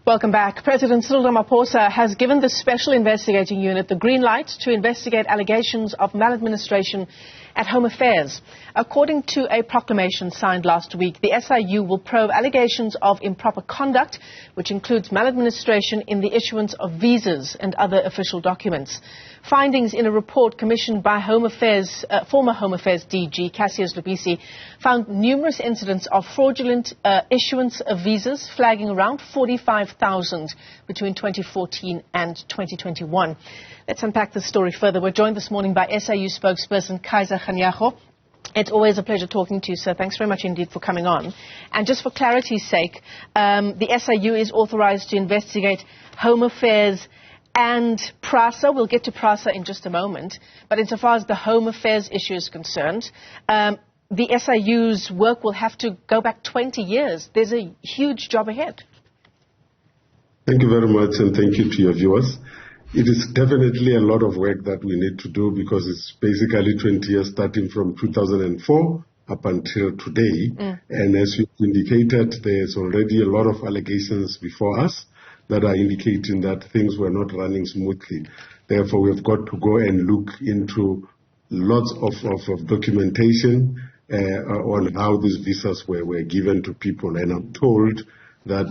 Welcome back. President Cyril Ramaphosa has given the Special Investigating Unit the green light to investigate allegations of maladministration at Home Affairs. According to a proclamation signed last week, the SIU will probe allegations of improper conduct, which includes maladministration in the issuance of visas and other official documents. Findings in a report commissioned by former Home Affairs DG Kaizer Kganyago found numerous incidents of fraudulent issuance of visas, flagging around 45,000 between 2014 and 2021. Let's unpack this story further. We're joined this morning by SIU spokesperson Kaizer Kganyago. It's always a pleasure talking to you, sir. Thanks very much indeed for coming on. And just for clarity's sake, the SIU is authorized to investigate Home Affairs and Prasa. We'll get to Prasa in just a moment. But insofar as the Home Affairs issue is concerned, the SIU's work will have to go back 20 years. There's a huge job ahead. Thank you very much, and thank you to your viewers. It is definitely a lot of work that we need to do because it's basically 20 years starting from 2004 up until today. And as you indicated, there's already a lot of allegations before us that are indicating that things were not running smoothly. Therefore, we've got to go and look into lots of documentation on how these visas were given to people. And I'm told that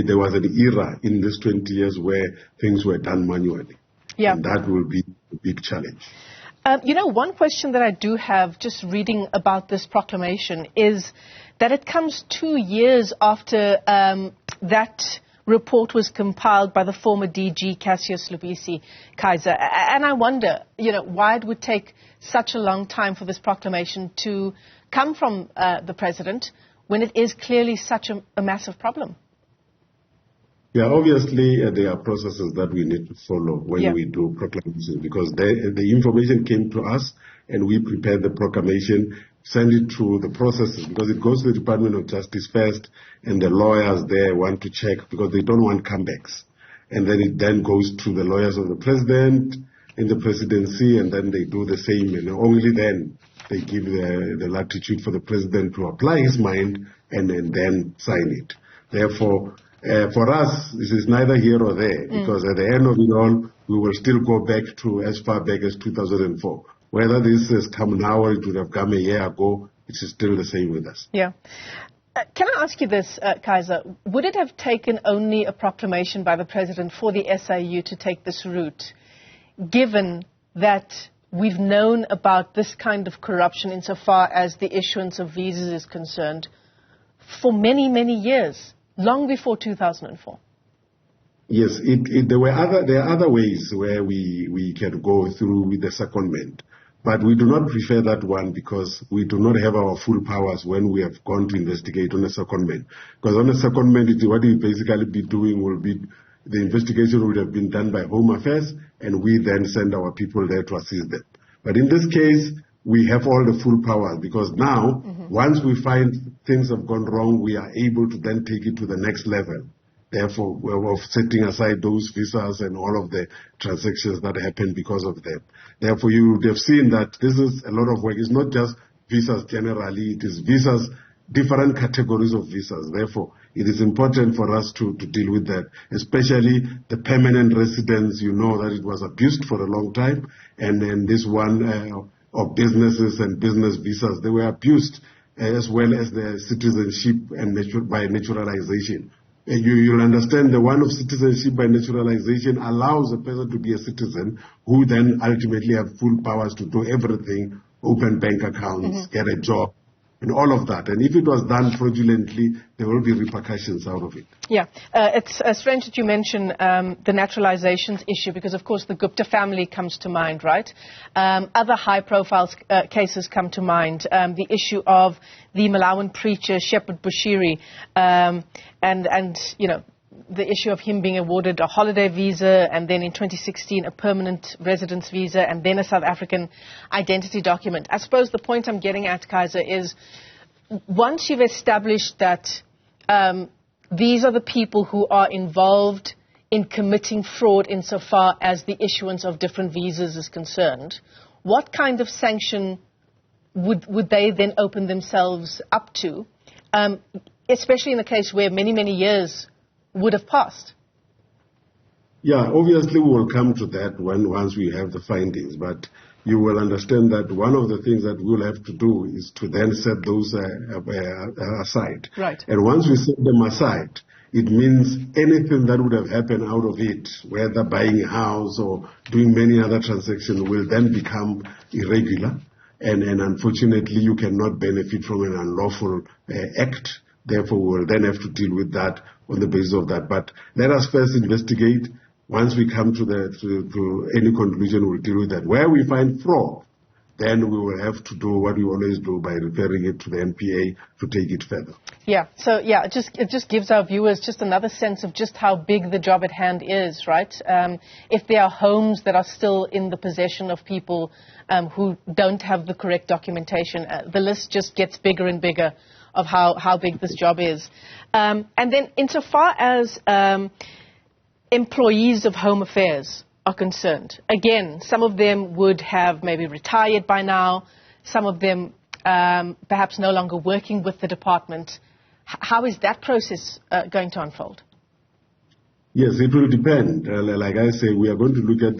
there was an era in these 20 years where things were done manually. Yeah. And that will be a big challenge. One question that I do have just reading about this proclamation is that it comes 2 years after that report was compiled by the former DG Kaizer. And I wonder, why it would take such a long time for this proclamation to come from the president when it is clearly such a massive problem. Yeah, obviously there are processes that we need to follow when we do proclamations, because the information came to us and we prepared the proclamation, send it through the processes, because it goes to the Department of Justice first, and the lawyers there want to check because they don't want comebacks. And then it then goes to the lawyers of the president in the presidency, and then they do the same, and only then they give the latitude for the president to apply his mind and then sign it. Therefore, for us, this is neither here or there, because at the end of it all, we will still go back to as far back as 2004. Whether this has come now or it would have come a year ago, it is still the same with us. Yeah. Can I ask you this, Kaizer? Would it have taken only a proclamation by the president for the SIU to take this route, given that we've known about this kind of corruption insofar as the issuance of visas is concerned for many, many years? Long before 2004. Yes, there are other ways where we can go through with the secondment. But we do not prefer that one because we do not have our full powers when we have gone to investigate on a secondment. Because on a secondment, what we basically be doing will be, the investigation would have been done by Home Affairs, and we then send our people there to assist them. But in this case, we have all the full powers, because now, once we find things have gone wrong, we are able to then take it to the next level. Therefore, we're setting aside those visas and all of the transactions that happen because of them. Therefore, you would have seen that this is a lot of work. It's not just visas generally, it is visas, different categories of visas. Therefore, it is important for us to deal with that, especially the permanent residents. You know that it was abused for a long time, and then this one of businesses and business visas, they were abused, as well as the citizenship and by naturalization. You'll understand the one of citizenship by naturalization allows a person to be a citizen who then ultimately have full powers to do everything, open bank accounts, get a job, and all of that. And if it was done fraudulently, there will be repercussions out of it. Yeah, it's strange that you mention the naturalizations issue because, of course, the Gupta family comes to mind, right? Other high-profile cases come to mind. The issue of the Malawian preacher, Shepherd Bushiri, and the issue of him being awarded a holiday visa, and then in 2016 a permanent residence visa, and then a South African identity document. I suppose the point I'm getting at, Kaizer, is once you've established that these are the people who are involved in committing fraud insofar as the issuance of different visas is concerned, what kind of sanction would they then open themselves up to, especially in a case where many, many years would have passed? Yeah, obviously we will come to that once we have the findings, but you will understand that one of the things that we'll have to do is to then set those aside. Right. And once we set them aside, it means anything that would have happened out of it, whether buying a house or doing many other transactions, will then become irregular. And unfortunately, you cannot benefit from an unlawful act. Therefore, we will then have to deal with that on the basis of that. But let us first investigate. Once we come to any conclusion, we'll deal with that. Where we find fraud, then we will have to do what we always do by referring it to the NPA to take it further. Yeah. So, it just gives our viewers just another sense of just how big the job at hand is, right? If there are homes that are still in the possession of people who don't have the correct documentation, the list just gets bigger and bigger of how big this job is. And then insofar as employees of Home Affairs are concerned, again, some of them would have maybe retired by now, some of them perhaps no longer working with the department. How is that process going to unfold? Yes, it will depend. Like I say, we are going to look at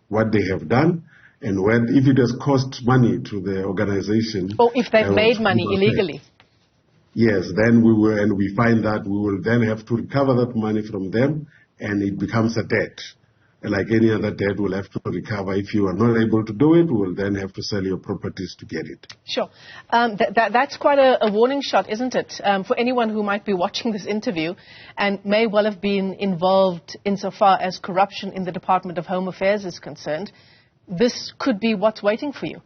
what they have done, and if it has cost money to the organization. Or if they've made money illegally. Yes, then we will, and we find that we will then have to recover that money from them, and it becomes a debt. And like any other debt, we'll have to recover. If you are not able to do it, we'll then have to sell your properties to get it. Sure. That's quite a warning shot, isn't it? For anyone who might be watching this interview and may well have been involved insofar as corruption in the Department of Home Affairs is concerned, this could be what's waiting for you.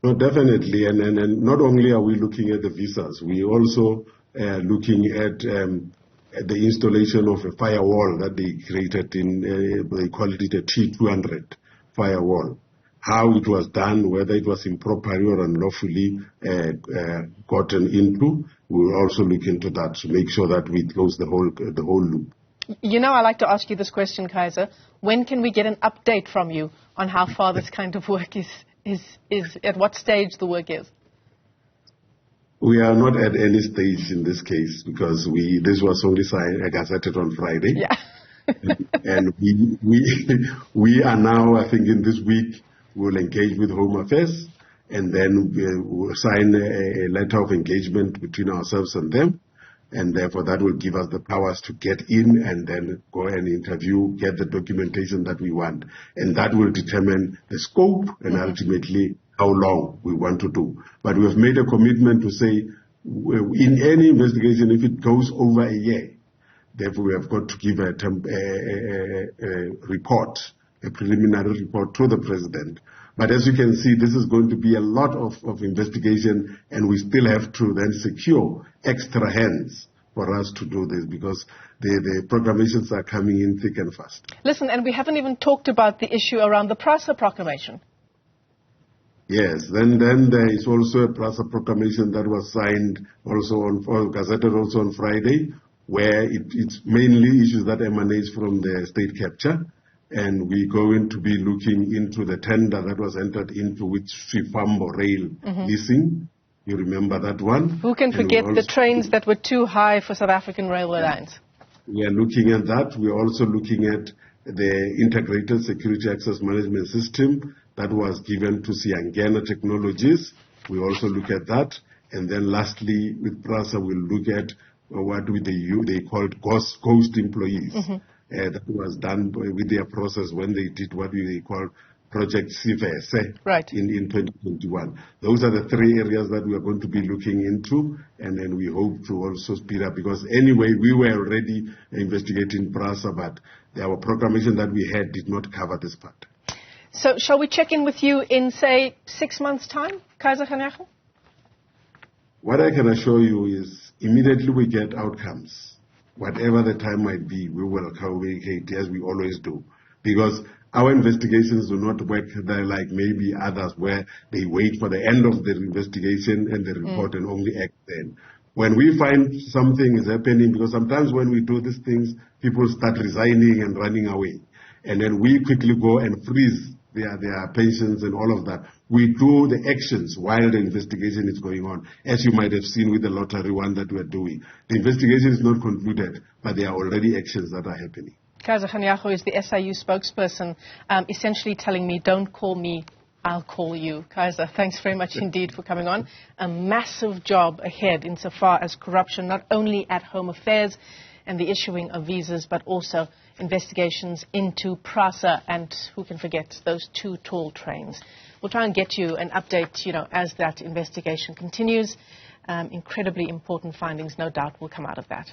No, definitely. And not only are we looking at the visas, we also looking at the installation of a firewall that they created they call it a T200 firewall. How it was done, whether it was improperly or unlawfully gotten into, we will also look into that to make sure that we close the whole loop. You know, I like to ask you this question, Kaizer. When can we get an update from you on how far this kind of work is at what stage the work is? We are not at any stage in this case because this was only gazetted on Friday. Yeah. and we are now, I think in this week, we'll engage with Home Affairs and then we'll sign a letter of engagement between ourselves and them. And therefore that will give us the powers to get in and then go and interview, get the documentation that we want. And that will determine the scope and ultimately how long we want to do. But we have made a commitment to say in any investigation, if it goes over a year, therefore we have got to give a report, a preliminary report to the president. But as you can see, this is going to be a lot of investigation, and we still have to then secure extra hands for us to do this because the proclamations are coming in thick and fast. Listen, and we haven't even talked about the issue around the Prasa proclamation. Yes, then there is also a Prasa proclamation that was signed also gazetted also on Friday, where it's mainly issues that emanate from the state capture. And we're going to be looking into the tender that was entered into with Swifambo Rail leasing. You remember that one? Who can forget the trains that were too high for South African railway lines? We are looking at that. We are also looking at the integrated security access management system that was given to Siangena Technologies. We also look at that. And then lastly, with Prasa, we'll look at what they called ghost employees. That was done with their process when they did what they call Project Sivese in 2021. Those are the three areas that we are going to be looking into, and then we hope to also speed up because anyway, we were already investigating Prasa, but our proclamation that we had did not cover this part. So shall we check in with you in, say, 6 months' time, Kaizer Kganyago? What I can assure you is immediately we get outcomes. Whatever the time might be, we will communicate as we always do. Because our investigations do not work there like maybe others where they wait for the end of the investigation and the report and only act then. When we find something is happening, because sometimes when we do these things, people start resigning and running away. And then we quickly go and freeze their pensions and all of that. we do the actions while the investigation is going on, as you might have seen with the lottery one that we're doing. The investigation is not concluded, but there are already actions that are happening. Kaizer Kganyago is the SIU spokesperson, essentially telling me, don't call me, I'll call you. Kaizer, thanks very much indeed for coming on. A massive job ahead insofar as corruption, not only at Home Affairs and the issuing of visas, but also investigations into Prasa and, who can forget, those 2 toll trains. We'll try and get you an update, as that investigation continues. Incredibly important findings, no doubt, will come out of that.